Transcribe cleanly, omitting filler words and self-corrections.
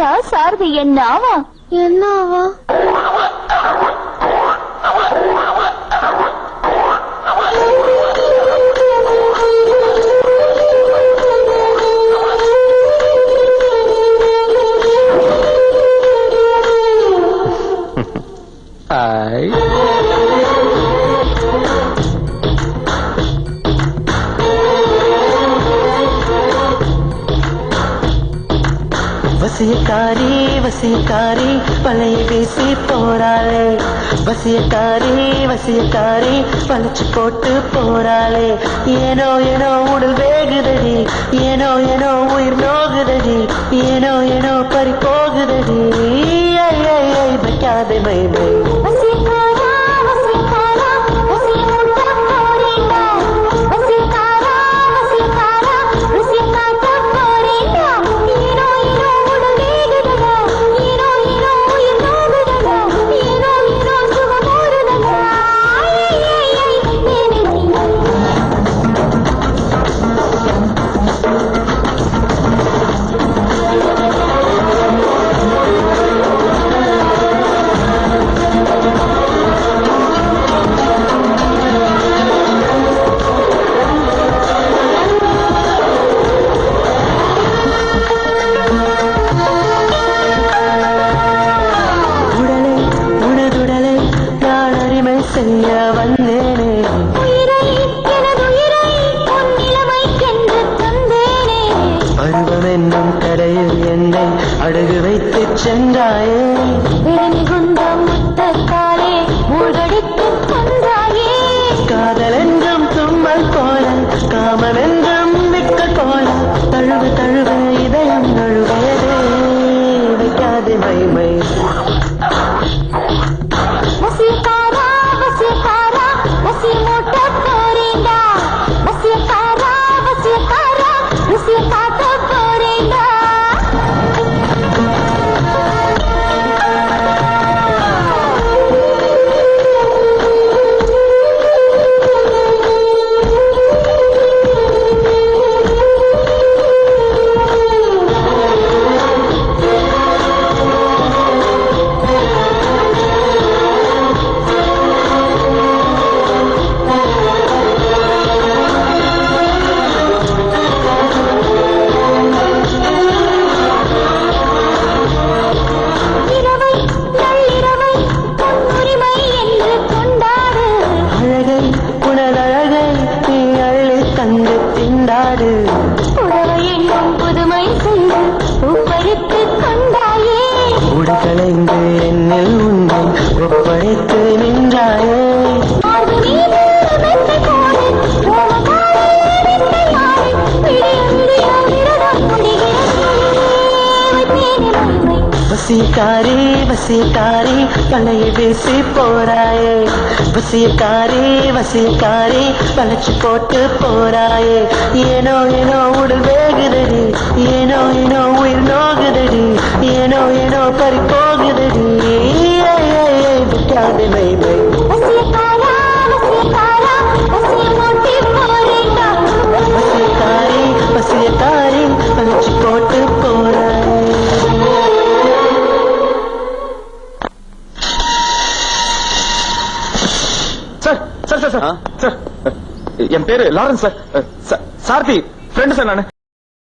அடிச்சா சாரதி என்ன ஆவா? என்ன ஆவா? வசியக்காரி வசியக்காரி பழைய பேசி போறாளே, வசியக்காரி வசியக்காரி பழச்சு போட்டு போறாளே. ஏனோ ஏனோ உடல் வேகுதடி, ஏனோ ஏனோ உயிர் நோகுதடி, ஏனோ ஏனோ பறி போகுதடி. வைக்காதே மை மை. செய்ய வந்தேனே பருவம் என்னும் கரையில் என்னை அடகு வைத்து சென்றாயே. காதல் என்றும் தும்மல் போல, காமம் என்றும் விக்கல் போல, தழுவ தழுவ இதயம் நழுவேதே. வைக்காதே மை மை. புதுமை செய்து ஒப்படைத்து கொண்டாயே, உடலைந்து என்னில் உன்னை ஒப்படைத்து நின்றாயே. வசியக்காரி வசியக்காரி பழைய பேசி போறாயே, வசியக்காரி வசியக்காரி பழச்சு போட்டு போறாயே. ஏனோ ஏனோ உடல் வேகுதடி, ஏனோ ஏனோ உயிர் நோகுதடி, ஏனோ ஏனோ பறி போகுதடி. விட்டாதே மை மை. வசியக்காரி வசியக்காரி பழச்சு போட்டு போறாயே. சார் சார் சார் சார் என் பேரு லாரன்ஸ் சார். சாரதி ஃப்ரெண்ட் சார் நானு.